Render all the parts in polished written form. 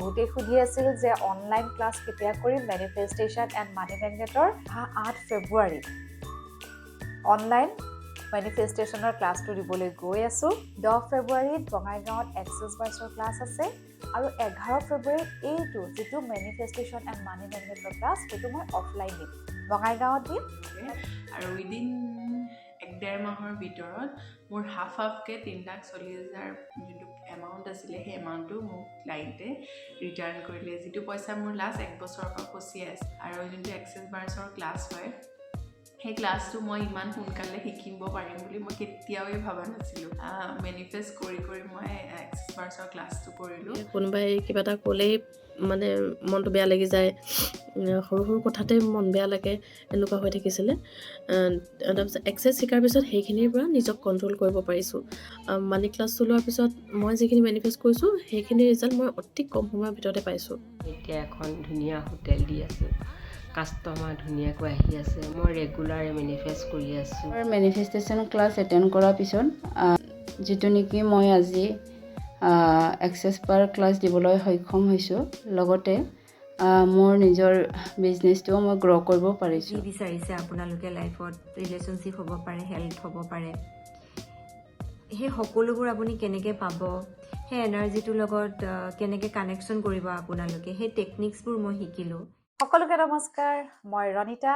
বহুতেই সুধি আছিল যে অনলাইন ক্লাছ কেতিয়া কৰিম মেনিফেষ্টেশ্যন এণ্ড মানি মেগনেটৰ 8 ফেব্ৰুৱাৰীত অনলাইন মেনিফেষ্টেশ্যনৰ ক্লাছটো দিবলৈ গৈ আছোঁ 10 ফেব্ৰুৱাৰীত বঙাইগাঁৱত এক্সেছ বাৰ্ছৰ ক্লাছ আছে আৰু 11 ফেব্ৰুৱাৰীত এইটো যিটো মেনিফেষ্টেশ্যন এণ্ড মানি মেগনেটৰ ক্লাছ সেইটো মই অফলাইন দিম বঙাইগাঁৱত দিম আৰু উইদিন 1-1.5 মাহৰ ভিতৰত মোৰ হাফকে 3,40,000 যোনটো এমাউণ্ট আছিলে সেই এমাউণ্টটো মোক ক্লাইণ্টে ৰিটাৰ্ণ কৰিলে যিটো পইচা মোৰ লাষ্ট 1 বছৰৰ পৰা ফচি আছে আৰু যোনটো এক্সেছ বাৰ্ছৰ ক্লাছ হয় সেই ক্লাছটো মই ইমান সোনকালে শিকিব পাৰিম বুলি মই কেতিয়াও ভবা নাছিলোঁ মেনিফেষ্ট কৰি মই এক্সেছ বাৰ্ছৰ ক্লাছটো কৰিলোঁ কোনোবাই কিবা এটা ক'লেই মানে মনটো বেয়া লাগি যায় সৰু সৰু কথাতে মন বেয়া লাগে এনেকুৱা হৈ থাকিছিলে তাৰপিছত এক্সেছ শিকাৰ পিছত সেইখিনিৰ পৰা নিজক কণ্ট্ৰল কৰিব পাৰিছোঁ মানি ক্লাছ চলোৱাৰ পিছত মই যিখিনি মেনিফেষ্ট কৰিছোঁ সেইখিনি ৰিজাল্ট মই অতি কম সময়ৰ ভিতৰতে পাইছোঁ এতিয়া এখন ধুনীয়া হোটেল দি আছোঁ কাষ্টমাৰ ধুনীয়াকৈ আহি আছে মই ৰেগুলাৰ মেনিফেষ্ট কৰি আছোঁ মেনিফেষ্টেশ্যন ক্লাছ এটেণ্ড কৰাৰ পিছত যিটো নেকি মই আজি এক্সেছ বাৰ ক্লাছ দিবলৈ সক্ষম হৈছোঁ লগতে মোৰ নিজৰ বিজনেছটোও মই গ্ৰ' কৰিব পাৰিছোঁ যি বিচাৰিছে আপোনালোকে লাইফত ৰিলেশ্যনশ্বিপ হ'ব পাৰে হেল্থ হ'ব পাৰে সেই সকলোবোৰ আপুনি কেনেকৈ পাব সেই এনাৰ্জিটোৰ লগত কেনেকৈ কানেকশ্যন কৰিব আপোনালোকে সেই টেকনিক্সবোৰ মই শিকিলোঁ সকলোকে নমস্কাৰ মই ৰণিতা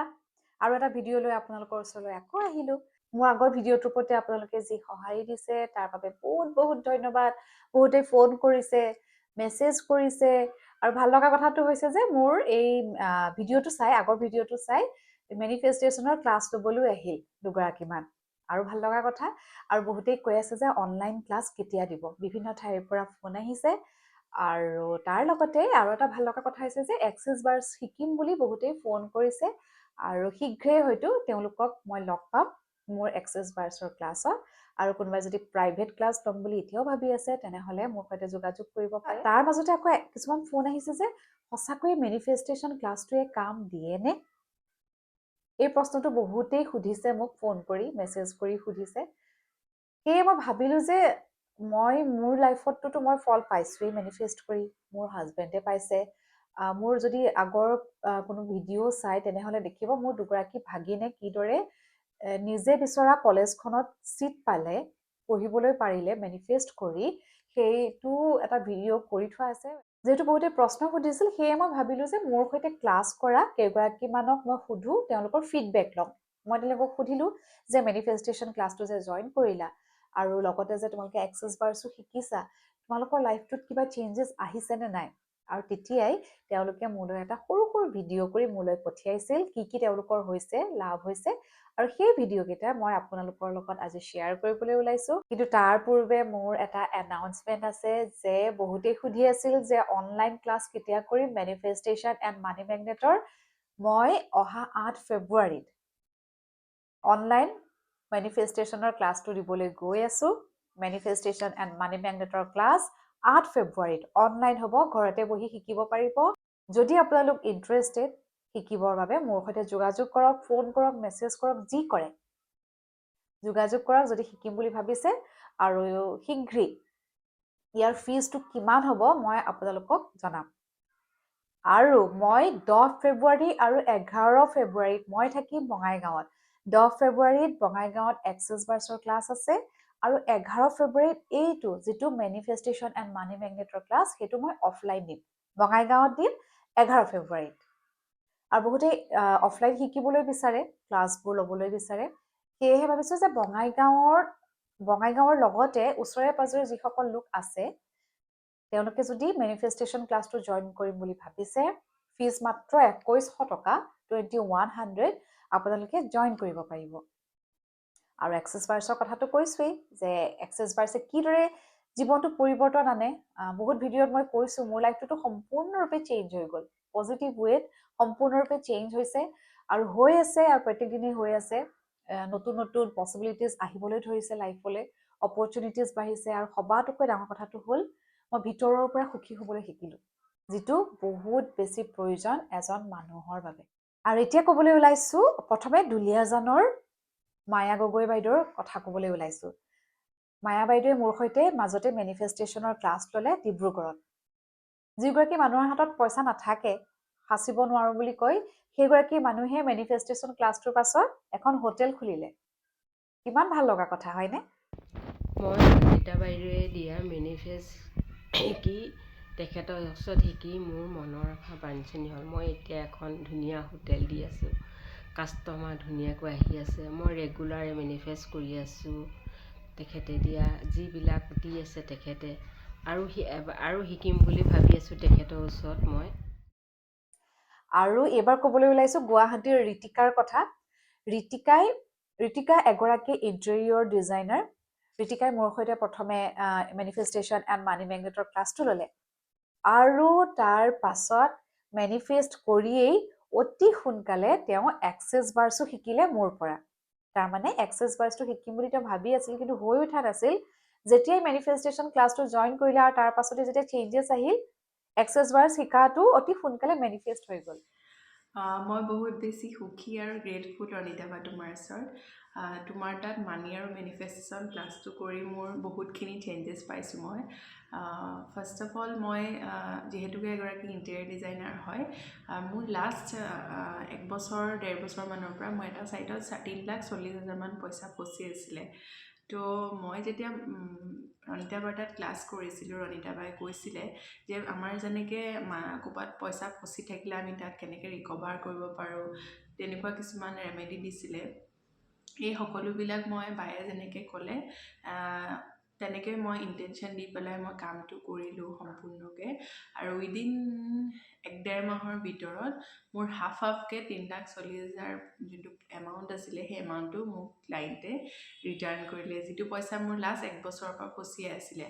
আৰু এটা ভিডিঅ' লৈ আপোনালোকৰ ওচৰলৈ আকৌ আহিলোঁ মোৰ আগৰ ভিডিঅ'টোৰ প্ৰতি আপোনালোকে যি সঁহাৰি দিছে তাৰ বাবে বহুত বহুত ধন্যবাদ বহুতে ফোন কৰিছে মেছেজ কৰিছে আৰু ভাল লগা কথাটো হৈছে যে মোৰ এই ভিডিঅ'টো চাই আগৰ ভিডিঅ'টো চাই মেনিফেষ্টেশ্যনৰ ক্লাছ ল'বলৈ আহিল দুগৰাকীমান আৰু ভাল লগা কথা আৰু বহুতেই কৈ আছে যে অনলাইন ক্লাছ কেতিয়া দিব বিভিন্ন ঠাইৰ পৰা ফোন আহিছে আৰু তাৰ লগতে আৰু এটা ভাল লগা কথা হৈছে যে এক্সেছ বাৰ্ছ শিকিম বুলি বহুতেই ফোন কৰিছে আৰু শীঘ্ৰেই হয়তো তেওঁলোকক মই লগ পাম মোৰ এক্সেছ বাৰ্ছৰ ক্লাছত আৰু কোনোবাই যদি প্ৰাইভেট ক্লাছ ল'ম বুলি এতিয়াও ভাবি আছে তেনেহ'লে মোৰ সৈতে যোগাযোগ কৰিব পাৰে তাৰ মাজতে আকৌ কিছুমান ফোন আহিছে যে সঁচাকৈয়ে মেনিফেষ্টেশ্যন ক্লাছটোৱে কাম দিয়েনে এই প্ৰশ্নটো বহুতেই সুধিছে মোক ফোন কৰি মেছেজ কৰি সুধিছে সেয়ে মই ভাবিলোঁ যে মই মোৰ লাইফততো মই ফল পাইছোৱেই মেনিফেষ্ট কৰি মোৰ হাজবেণ্ডে পাইছে মোৰ যদি আগৰ কোনো ভিডিঅ' চাই তেনেহ'লে দেখিব মোৰ দুগৰাকী ভাগিনে কিদৰে নিজে বিচৰা কলেজখনত ছিট পালে পঢ়িবলৈ পাৰিলে মেনিফেষ্ট কৰি সেইটো এটা ভিডিঅ' কৰি থোৱা আছে যিহেতু বহুতে প্ৰশ্ন সুধিছিল সেয়ে মই ভাবিলোঁ যে মোৰ সৈতে ক্লাছ কৰা কেইগৰাকীমানক মই সুধোঁ তেওঁলোকৰ ফিডবেক ল'ম মই তেওঁলোকক সুধিলোঁ যে মেনিফেষ্টেশ্যন ক্লাছটো যে জইন কৰিলা আৰু লগতে যে তোমালোকে এক্সেছ বাৰ্ছো শিকিছা তোমালোকৰ লাইফটোত কিবা চেঞ্জেছ আহিছেনে নাই আৰু তেতিয়াই তেওঁলোকে মোলৈ এটা সৰু সৰু ভিডিঅ' কৰি মোলৈ পঠিয়াইছিল কি কি তেওঁলোকৰ হৈছে লাভ হৈছে আৰু সেই ভিডিঅ'কেইটা মই আপোনালোকৰ লগত আজি শ্বেয়াৰ কৰিবলৈ ওলাইছোঁ কিন্তু তাৰ পূৰ্বে মোৰ এটা এনাউন্সমেণ্ট আছে যে বহুতেই সুধি আছিল যে অনলাইন ক্লাছ কেতিয়া কৰিম মেনিফেষ্টেশ্যন এণ্ড মানি মেগনেটৰ মই অহা 8 ফেব্ৰুৱাৰীত অনলাইন মেনিফেষ্টেশ্যনৰ ক্লাছটো দিবলৈ গৈ আছোঁ মেনিফেষ্টেশ্যন এণ্ড মানি মেগনেটৰ ক্লাছ 8 ফেব্ৰুৱাৰীত অনলাইন হ'ব ঘৰতে বহি শিকিব পাৰিব যদি আপোনালোক ইণ্টাৰেষ্টেড শিকিবৰ বাবে মোৰ সৈতে যোগাযোগ কৰক ফোন কৰক মেছেজ কৰক যি কৰে যোগাযোগ কৰক যদি শিকিম বুলি ভাবিছে আৰু শীঘ্ৰেই ইয়াৰ ফিজটো কিমান হ'ব মই আপোনালোকক জনাম আৰু মই 10 ফেব্ৰুৱাৰী আৰু 11 ফেব্ৰুৱাৰীত মই থাকিম বঙাইগাঁৱত 10 ফেব্ৰুৱাৰীত বঙাইগাঁৱত এক্সেছ বাৰ্ছৰ ক্লাছ আছে আৰু 11 ফেব্ৰুৱাৰীত এইটো যিটো মেনিফেষ্টেশ্যন এণ্ড মানি মেগনেটৰ ক্লাছ সেইটো মই অফলাইন দিম বঙাইগাঁৱত দিম 11 ফেব্ৰুৱাৰীত আৰু বহুতেই অফলাইন শিকিবলৈ বিচাৰে ক্লাছবোৰ ল'বলৈ বিচাৰে সেয়েহে ভাবিছোঁ যে বঙাইগাঁৱৰ লগতে ওচৰে পাজৰে যিসকল লোক আছে তেওঁলোকে যদি মেনিফেষ্টেশ্যন ক্লাছটো জইন কৰিম বুলি ভাবিছে ফিজ মাত্ৰ 2100 টকা 2100 আপোনালোকে জইন কৰিব পাৰিব আৰু এক্সেছ বাৰ্ছৰ কথাটো কৈছোৱেই যে এক্সেছ বাৰ্ছে কিদৰে জীৱনটো পৰিৱৰ্তন আনে বহুত ভিডিঅ'ত মই কৈছোঁ মোৰ লাইফটোতো সম্পূৰ্ণৰূপে চেঞ্জ হৈ গ'ল পজিটিভ ৱেত সম্পূৰ্ণৰূপে চেঞ্জ হৈছে আৰু হৈ আছে আৰু প্ৰত্যেক দিনেই হৈ আছে নতুন নতুন পচিবিলিটিজ আহিবলৈ ধৰিছে লাইফলৈ অপৰচুনিটিজ বাঢ়িছে আৰু সবাতোকৈ ডাঙৰ কথাটো হ'ল মই ভিতৰৰ পৰা সুখী হ'বলৈ শিকিলোঁ যিটো বহুত বেছি প্ৰয়োজন এজন মানুহৰ বাবে আৰু এতিয়া ক'বলৈ ওলাইছোঁ প্ৰথমে দুলীয়াজানৰ মায়া গগৈ বাইদেউৰ কথা ক'বলৈ ওলাইছোঁ মায়া বাইদেৱে মোৰ সৈতে মাজতে মেনিফেষ্টেশ্যনৰ ক্লাছ ল'লে ডিব্ৰুগড়ত যিগৰাকী মানুহৰ হাতত পইচা নাথাকে, সাঁচিব নোৱাৰো বুলি কৈ, সেইগৰাকী মানুহে মেনিফেষ্টেশ্যন ক্লাছটোৰ পাছত এখন হোটেল খুলিলে। কিমান ভাল লগা কথা, হয়নে? মই ৰীতা বাইদেৱে দিয়া মেনিফেষ্ট শিকি তেখেতৰ ওচৰত শিকি মোৰ মনৰ আশা বাঞ্ছনীয় হ'ল। মই এতিয়া এখন ধুনীয়া হোটেল দি আছোঁ, কাষ্টমাৰ ধুনীয়াকৈ আহি আছে। মই ৰেগুলাৰ মেনিফেষ্ট কৰি আছোঁ। তেখেতে দিয়া যিবিলাক দি আছে তেখেতে আৰু শিকিম বুলি ভাবি আছোঁ তেখেতৰ ওচৰত মই। আৰু এইবাৰ ক'বলৈ ওলাইছোঁ গুৱাহাটীৰ ঋতিকাৰ কথা। ঋতিকা এগৰাকী ইণ্টেৰিয়ৰ ডিজাইনাৰ। ঋতিকাই মোৰ সৈতে প্ৰথমে মেনিফেষ্টেশ্যন এণ্ড মানি মেগনেটৰ ক্লাছটো ল'লে, আৰু তাৰ পাছত মেনিফেষ্ট কৰিয়েই অতি সোনকালে তেওঁ এক্সেছ বাৰ্ছো শিকিলে মোৰ পৰা। তাৰমানে এক্সেছ বাৰ্ছটো শিকিম বুলি তেওঁ ভাবি আছিল, কিন্তু হৈ উঠা নাছিল। যেতিয়াই মেনিফেষ্টেশ্যন ক্লাছটো জইন কৰিলে আৰু তাৰ পাছতে যেতিয়া চেঞ্জেছ আহিল, এক্সেছ বাৰ্ছ শিকাটো অতি সোনকালে মেনিফেষ্ট হৈ গ'ল। মই বহুত বেছি সুখী আৰু গ্ৰেটফুল ৰণিতা বা তোমাৰ ওচৰত। তোমাৰ তাত মানি আৰু মেনিফেষ্টেশ্যন ক্লাছটো কৰি মোৰ বহুতখিনি চেঞ্জেছ পাইছোঁ মই। ফাৰ্ষ্ট অফ অল মই যিহেতুকে এগৰাকী ইণ্টেৰিয়ৰ ডিজাইনাৰ হয়, মোৰ লাষ্ট 1 বছৰ 1.5 বছৰমানৰ পৰা মই এটা ছাইটত 3,40,000 মান পইচা ফচি আছিলে। তো মই যেতিয়া ৰণিতা বাৰ তাত ক্লাছ কৰিছিলোঁ, ৰণিতা বাই কৈছিলে যে আমাৰ যেনেকৈ ক'ৰবাত পইচা ফচি থাকিলে আমি তাত কেনেকৈ ৰিকভাৰ কৰিব পাৰোঁ, তেনেকুৱা কিছুমান ৰেমেডি দিছিলে। এই সকলোবিলাক মই বায়ে যেনেকৈ ক'লে তেনেকৈ মই ইণ্টেনশ্যন দি পেলাই মই কামটো কৰিলোঁ সম্পূৰ্ণকৈ। আৰু উইদিন 1-1.5 মাহৰ ভিতৰত মোৰ হাফকৈ 3,40,000 যোনটো এমাউণ্ট আছিলে, সেই এমাউণ্টটো মোক ক্লাইণ্টে ৰিটাৰ্ণ কৰিলে, যিটো পইচা মোৰ লাষ্ট 1 বছৰৰ পৰা ফচিয়ে আছিলে।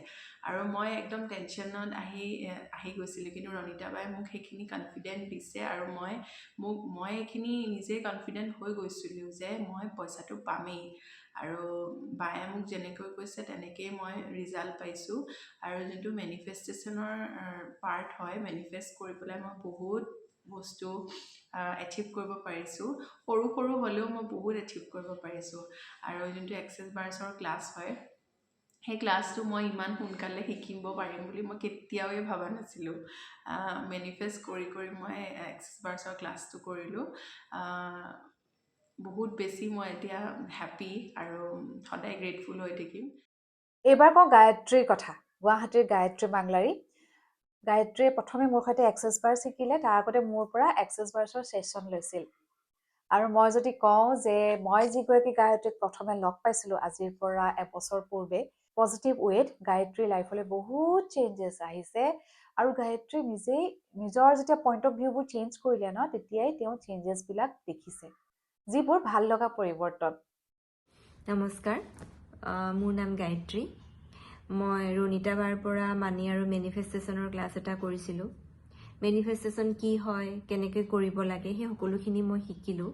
আৰু মই একদম টেনশ্যনত আহি গৈছিলোঁ, কিন্তু ৰণিতা বাই মোক সেইখিনি কনফিডেণ্ট দিছে, আৰু মই এইখিনি নিজে কনফিডেণ্ট হৈ গৈছিলোঁ যে মই পইচাটো পামেই। আৰু বায়ে মোক যেনেকৈ কৈছে তেনেকেই মই ৰিজাল্ট পাইছোঁ। আৰু যোনটো মেনিফেষ্টেশ্যনৰ পাৰ্ট হয়, মেনিফেষ্ট কৰি পেলাই মই বহুত বস্তু এচিভ কৰিব পাৰিছোঁ। সৰু সৰু হ'লেও মই বহুত এচিভ কৰিব পাৰিছোঁ। আৰু যোনটো এক্সেছ বাৰ্ছৰ ক্লাছ হয়, সেই ক্লাছটো মই ইমান সোনকালে শিকিব পাৰিম বুলি মই কেতিয়াওৱে ভবা নাছিলোঁ। মেনিফেষ্ট কৰি মই এক্সেছ বাৰ্ছৰ ক্লাছটো কৰিলোঁ। বহুত বেছি মই এতিয়া হেপ্পী আৰু সদায় গ্ৰেটফুল হৈ থাকিম। এইবাৰ কওঁ গায়ত্ৰীৰ কথা। গুৱাহাটীৰ গায়ত্ৰী বাংলাৰী। গায়ত্ৰীয়ে প্ৰথমে মোৰ সৈতে এক্সেছ বাৰ্ছ শিকিলে, তাৰ আগতে মোৰ পৰা এক্সেছ বাৰ্ছৰ ছেশ্যন লৈছিল। আৰু মই যদি কওঁ যে মই যিগৰাকী গায়ত্ৰীক প্ৰথমে লগ পাইছিলোঁ আজিৰ পৰা 1 বছৰ পূৰ্বে, পজিটিভ ৱেত গায়ত্ৰীৰ লাইফলৈ বহুত চেঞ্জেছ আহিছে। আৰু গায়ত্ৰী নিজেই নিজৰ যেতিয়া পইণ্ট অফ ভিউবোৰ চেঞ্জ কৰিলে ন, তেতিয়াই তেওঁ চেঞ্জেছবিলাক দেখিছে, যিবোৰ ভাল লগা পৰিৱৰ্তন। নমস্কাৰ, মোৰ নাম গায়ত্ৰী। মই ৰণিতা বাৰ পৰা মানি আৰু মেনিফেষ্টেশ্যনৰ ক্লাছ এটা কৰিছিলোঁ। মেনিফেষ্টেশ্যন কি হয়, কেনেকৈ কৰিব লাগে, সেই সকলোখিনি মই শিকিলোঁ।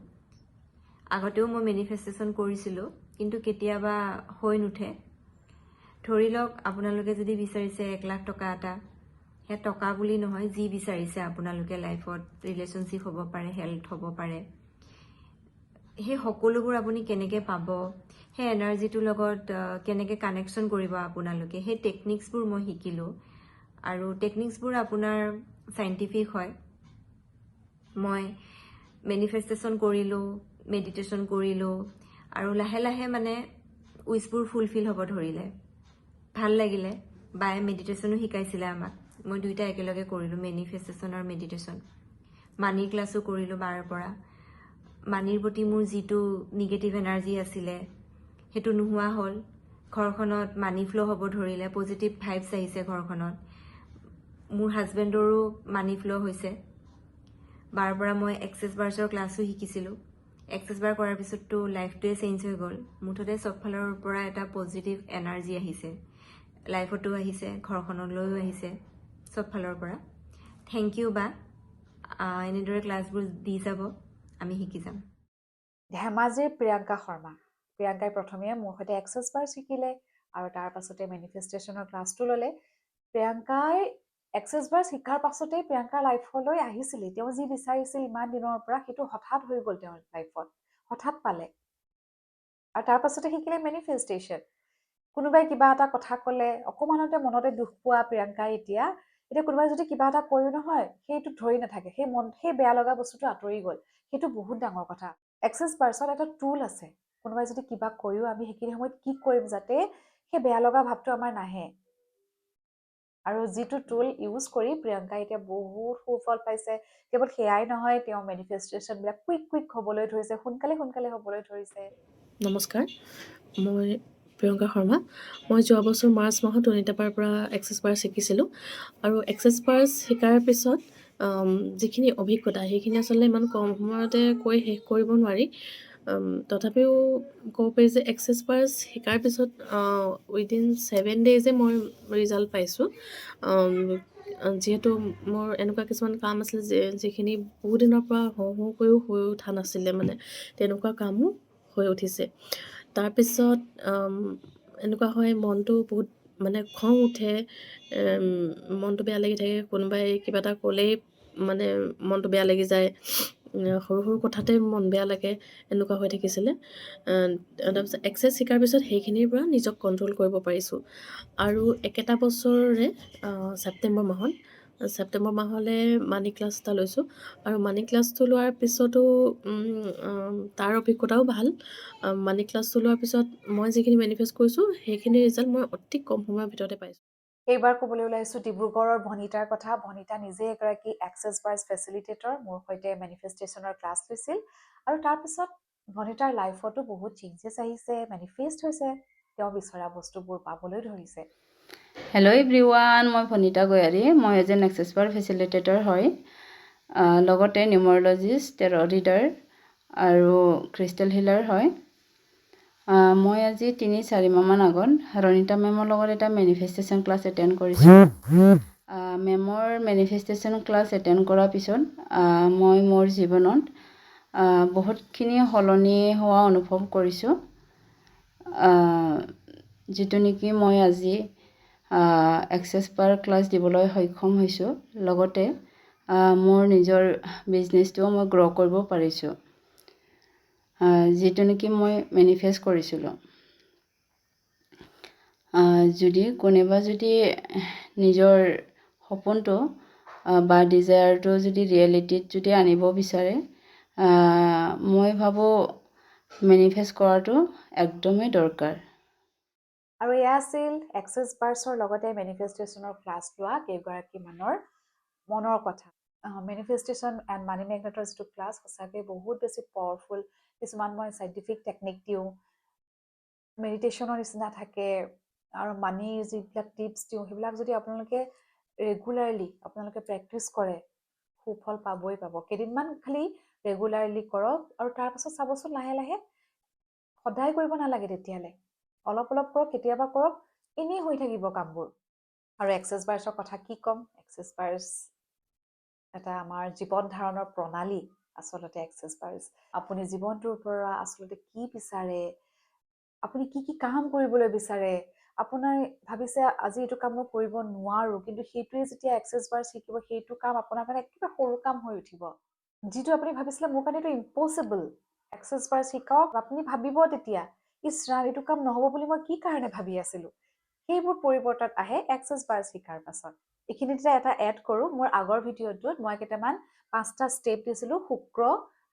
আগতেও মই মেনিফেষ্টেশ্যন কৰিছিলোঁ, কিন্তু কেতিয়াবা হৈ নুঠে। ধৰি লওক আপোনালোকে যদি বিচাৰিছে 1 লাখ টকা এটা, সেই টকা বুলি নহয়, যি বিচাৰিছে আপোনালোকে লাইফত, ৰিলেশ্যনশ্বিপ হ'ব পাৰে, হেল্থ হ'ব পাৰে, সেই সকলোবোৰ আপুনি কেনেকৈ পাব, সেই এনাৰ্জিটোৰ লগত কেনেকৈ কানেকশ্যন কৰিব আপোনালোকে, সেই টেকনিক্সবোৰ মই শিকিলোঁ। আৰু টেকনিক্সবোৰ আপোনাৰ চাইণ্টিফিক হয়। মই মেনিফেষ্টেশ্যন কৰিলোঁ, মেডিটেশ্যন কৰিলোঁ, আৰু লাহে লাহে মানে উইচবোৰ ফুলফিল হ'ব ধৰিলে। ভাল লাগিলে। বায়ে মেডিটেশ্যনো শিকাইছিলে আমাক। মই দুইটা একেলগে কৰিলোঁ, মেনিফেষ্টেশ্যন আৰু মেডিটেশ্যন। মানিৰ ক্লাছো কৰিলোঁ বাৰ পৰা। মানিৰ প্ৰতি মোৰ যিটো নিগেটিভ এনাৰ্জি আছিলে, সেইটো নোহোৱা হ'ল। ঘৰখনত মানি ফ্ল' হ'ব ধৰিলে, পজিটিভ ভাইবছ আহিছে ঘৰখনত। মোৰ হাজবেণ্ডৰো মানি ফ্ল' হৈছে। বাৰ পৰা মই এক্সেছ বাৰ্ছৰ ক্লাছো শিকিছিলোঁ। এক্সেছ বাৰ কৰাৰ পিছততো লাইফটোৱে চেঞ্জ হৈ গ'ল। মুঠতে চব ফালৰ পৰা এটা পজিটিভ এনাৰ্জি আহিছে, লাইফতো আহিছে, ঘৰখনলৈও আহিছে, চব ফালৰ পৰা। থেংক ইউ বা, এনেদৰে ক্লাছবোৰ দি যাব, আমি শিকি যাম। ধেমাজিৰ প্ৰিয়ংকা শৰ্মা। প্ৰিয়ংকাই প্ৰথমে মোৰ সৈতে এক্সেছ বাৰ্ছ শিকিলে, আৰু তাৰ পাছতে মেনিফেষ্টেশ্যনৰ ক্লাছটো ল'লে। প্ৰিয়ংকাই এক্সেছ বাৰ্ছ শিকাৰ পাছতেই প্ৰিয়ংকাৰ লাইফলৈ আহিছিলে। তেওঁ যি বিচাৰিছিল ইমান দিনৰ পৰা, সেইটো হঠাৎ হৈ গ'ল তেওঁৰ লাইফত, হঠাৎ পালে। আৰু তাৰ পাছতে শিকিলে মেনিফেষ্টেশ্যন। কোনোবাই কিবা এটা কথা ক'লে, অকণমানতে মনতে দুখ পোৱা প্ৰিয়ংকাই এতিয়া এতিয়া কোনোবাই যদি কিবা এটা কৈও নহয় সেইটো ধৰি নাথাকে, সেই বেয়া লগা বস্তুটো আঁতৰি গ'ল, সেইটো বহুত ডাঙৰ কথা। এক্সেছ বাৰ্ছত এটা টুল আছে, কোনোবাই যদি কিবা কৈও আমি সেইখিনি সময়ত কি কৰিম যাতে সেই বেয়া লগা ভাৱটো আমাৰ নাহে। আৰু যিটো টুল ইউজ কৰি প্ৰিয়ংকা এতিয়া বহুত সুফল পাইছে। কেৱল সেয়াই নহয়, তেওঁ মেনিফেষ্টেশ্যনবিলাক কুইক হ'বলৈ ধৰিছে, সোনকালে হ'বলৈ ধৰিছে। নমস্কাৰ, মই প্ৰিয়ংকা শৰ্মা। মই যোৱা বছৰ মাৰ্চ মাহত অনিতাবাৰ পৰা এক্সেছ বাৰ শিকিছিলোঁ। আৰু এক্সেছ বাৰ শিকাৰ পিছত যিখিনি অভিজ্ঞতা সেইখিনি আচলতে ইমান কম সময়তে কৈ শেষ কৰিব নোৱাৰি। তথাপিও ক'ব পাৰি যে এক্সেছ বাৰ শিকাৰ পিছত উইদিন 7 ডেইজে মই ৰিজাল্ট পাইছোঁ। যিহেতু মোৰ এনেকুৱা কিছুমান কাম আছিলে যিখিনি বহুত দিনৰ পৰা হওঁ হৈ উঠা নাছিলে, মানে তেনেকুৱা কামো হৈ উঠিছে। তাৰপিছত এনেকুৱা হয় মনটো বহুত মানে খং উঠে, মনটো বেয়া লাগি থাকে, কোনোবাই কিবা এটা ক'লেই মানে মনটো বেয়া লাগি যায়, সৰু কথাতে মন বেয়া লাগে, এনেকুৱা হৈ থাকিছিলে। তাৰপিছত এক্সেছ শিকাৰ পিছত সেইখিনিৰ পৰা নিজক কণ্ট্ৰল কৰিব পাৰিছোঁ। আৰু একেটা বছৰৰে ছেপ্টেম্বৰ মাহলৈ মানি ক্লাছ এটা লৈছোঁ। আৰু মানি ক্লাছটো লোৱাৰ পিছতো তাৰ অভিজ্ঞতাও ভাল। মানি ক্লাছটো লোৱাৰ পিছত মই যিখিনি মেনিফেষ্ট কৰিছোঁ সেইখিনি ৰিজাল্ট মই অতি কম সময়ৰ ভিতৰতে পাইছোঁ। এইবাৰ ক'বলৈ ওলাইছোঁ ডিব্ৰুগড়ৰ ভনিতাৰ কথা। ভনিতা নিজে এগৰাকী এক্সেছ বাৰ্ছ ফেচিলিটেটৰ, মোৰ সৈতে মেনিফেষ্টেশ্যনৰ ক্লাছ লৈছিল। আৰু তাৰপিছত ভনিতাৰ লাইফতো বহুত চেঞ্জেছ আহিছে, মেনিফেষ্ট হৈছে, তেওঁ বিচৰা বস্তুবোৰ পাবলৈ ধৰিছে। হেল্ল' এভৰিৱান, মই ভনিতা গয়াৰী। মই এজন এক্সেছ বাৰ ফেচিলিটেটৰ হয়, লগতে নিউমাৰলজিষ্ট, টেৰ' ৰিডাৰ আৰু ক্ৰিষ্টেল হিলাৰ হয়। মই আজি 3-4 মাহমান আগত ৰণিতা মেমৰ লগত এটা মেনিফেষ্টেশ্যন ক্লাছ এটেণ্ড কৰিছোঁ। মেমৰ মেনিফেষ্টেশ্যন ক্লাছ এটেণ্ড কৰাৰ পিছত মই মোৰ জীৱনত বহুতখিনি সলনি হোৱা অনুভৱ কৰিছোঁ, যিটো নেকি মই আজি এক্সেছ বাৰ ক্লাছ দিবলৈ সক্ষম হৈছোঁ। লগতে মোৰ নিজৰ বিজনেছটোও মই গ্ৰ' কৰিব পাৰিছোঁ, যিটো নেকি মই মেনিফেষ্ট কৰিছিলোঁ। যদি কোনোবা যদি নিজৰ সপোনটো বা ডিজায়াৰটো যদি ৰিয়েলিটিত যদি আনিব বিচাৰে, মই ভাবোঁ মেনিফেষ্ট কৰাটো একদমেই দৰকাৰ। আৰু এয়া আছিল এক্সেছ বাৰ্ছৰ লগতে মেনিফেষ্টেশ্যনৰ ক্লাছ লোৱা কেইগৰাকীমানৰ মনৰ কথা। মেনিফেষ্টেশ্যন এণ্ড মানি মেগনেটৰ যিটো ক্লাছ সঁচাকৈ বহুত বেছি পাৱাৰফুল। কিছুমান মই চাইণ্টিফিক টেকনিক দিওঁ, মেডিটেশ্যনৰ নিচিনা থাকে, আৰু মানিৰ যিবিলাক টিপছ দিওঁ সেইবিলাক যদি আপোনালোকে ৰেগুলাৰলি আপোনালোকে প্ৰেক্টিছ কৰে, সুফল পাবই পাব। কেইদিনমান খালি ৰেগুলাৰলি কৰক, আৰু তাৰপাছত চাবচোন লাহে লাহে, সদায় কৰিব নালাগে তেতিয়ালৈ, অলপ কৰক, কেতিয়াবা কৰক, এনেই হৈ থাকিব কামবোৰ। আৰু এক্সেছ বাৰ্ছৰ কথা কি ক'ম, এক্সেছ বাৰ্ছ এটা আমাৰ জীৱন ধাৰণৰ প্ৰণালী। আচলতে এক্সেছ বাৰ্ছ আপুনি জীৱনটোৰ পৰা আচলতে কি বিচাৰে, আপুনি কি কাম কৰিবলৈ বিচাৰে, আপোনাৰ ভাবিছে আজি এইটো কাম মই কৰিব নোৱাৰোঁ, কিন্তু সেইটোৱে যেতিয়া এক্সেছ বাৰ্ছ শিকিব, সেইটো কাম আপোনাৰ কাৰণে একেবাৰে সৰু কাম হৈ উঠিব। যিটো আপুনি ভাবিছিলে মোৰ কাৰণে এইটো ইম্পচিবল, এক্সেছ বাৰ্ছ শিকাওক, আপুনি ভাবিব তেতিয়া ইছৰাম এইটো কাম নহ'ব বুলি মই কি কাৰণে ভাবি আছিলোঁ। সেইবোৰ পৰিৱৰ্তন আহে এক্সেছ বাৰ্ছ শিকাৰ পাছত। এইখিনিতে এটা এড কৰোঁ, মোৰ আগৰ ভিডিঅ'টোত মই কেইটামান 5টা ষ্টেপ দিছিলোঁ শুক্ৰ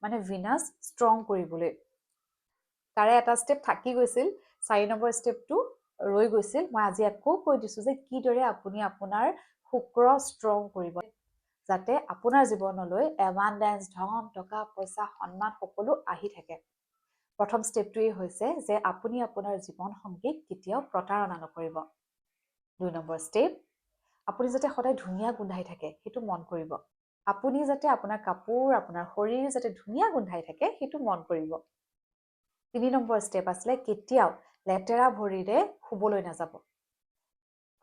মানে ভিনাছ ষ্ট্ৰং কৰিবলৈ। তাৰে এটা ষ্টেপ থাকি গৈছিল, 4 নম্বৰ ষ্টেপটো ৰৈ গৈছিল। মই আজি আকৌ কৈ দিছোঁ যে কিদৰে আপুনি আপোনাৰ শুক্ৰ ষ্ট্ৰং কৰিব, যাতে আপোনাৰ জীৱনলৈ এবাণ্ডেঞ্চ, ধন, টকা, পইচা, সন্মান সকলো আহি থাকে। প্ৰথম ষ্টেপটোৱেই হৈছে যে আপুনি আপোনাৰ জীৱন সংগীক কেতিয়াও প্ৰতাৰণা নকৰিব। 2 নম্বৰ ষ্টেপ, আপুনি যাতে সদায় ধুনীয়া গোন্ধাই থাকে সেইটো মন কৰিব। আপুনি যাতে আপোনাৰ কাপোৰ, আপোনাৰ শৰীৰ যাতে ধুনীয়া গোন্ধাই থাকে সেইটো মন কৰিব। 3 নম্বৰ ষ্টেপ আছিলে কেতিয়াও লেতেৰা ভৰিৰে শুবলৈ নাযাব।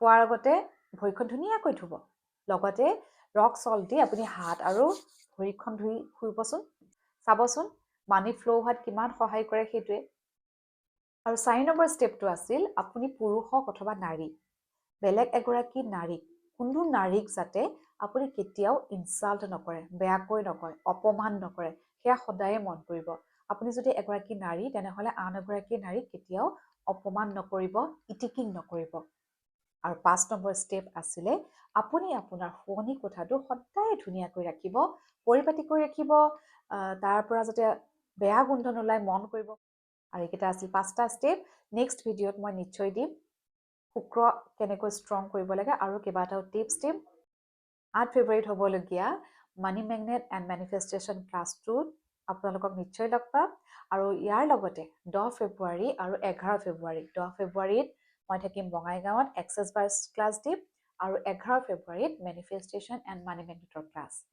খোৱাৰ আগতে ভৰিখন ধুনীয়াকৈ ধুব, লগতে ৰক সল্ট দি আপুনি হাত আৰু ভৰিখন ধুই শুবচোন, চাবচোন মানি ফ্ল' হোৱাত কিমান সহায় কৰে সেইটোৱে। আৰু 4 নম্বৰ ষ্টেপটো আছিল আপুনি পুৰুষ হওক অথবা নাৰী, বেলেগ এগৰাকী নাৰীক, কোনো নাৰীক যাতে আপুনি কেতিয়াও ইনচাল্ট নকৰে, বেয়াকৈ নকয়, অপমান নকৰে, সেয়া সদায়ে মন কৰিব। আপুনি যদি এগৰাকী নাৰী, তেনেহ'লে আন এগৰাকী নাৰীক কেতিয়াও অপমান নকৰিব, ইটিকিং নকৰিব। আৰু 5 নম্বৰ ষ্টেপ আছিলে আপুনি আপোনাৰ শোৱনি কোঠাটো সদায় ধুনীয়াকৈ ৰাখিব, পৰিপাটি কৰি ৰাখিব, তাৰ পৰা যাতে বেয়া গোন্ধ নোলায় মন কৰিব। আৰু এইকেইটা আছিল 5টা ষ্টেপ। নেক্সট ভিডিঅ'ত মই নিশ্চয় দিম শুক্ৰ কেনেকৈ ষ্ট্ৰং কৰিব লাগে আৰু কেইবাটাও টিপছ দিম। 8 ফেব্ৰুৱাৰীত হ'বলগীয়া মানি মেগনেট এণ্ড মেনিফেষ্টেশ্যন ক্লাছটোত আপোনালোকক নিশ্চয় লগ পাম। আৰু ইয়াৰ লগতে 10 ফেব্ৰুৱাৰী আৰু 11 ফেব্ৰুৱাৰী 10 ফেব্ৰুৱাৰীত মই থাকিম বঙাইগাঁৱত এক্সেছ বাৰ ক্লাছ দিম আৰু 11 ফেব্ৰুৱাৰীত মেনিফেষ্টেশ্যন এণ্ড মানি মেগনেটৰ ক্লাছ।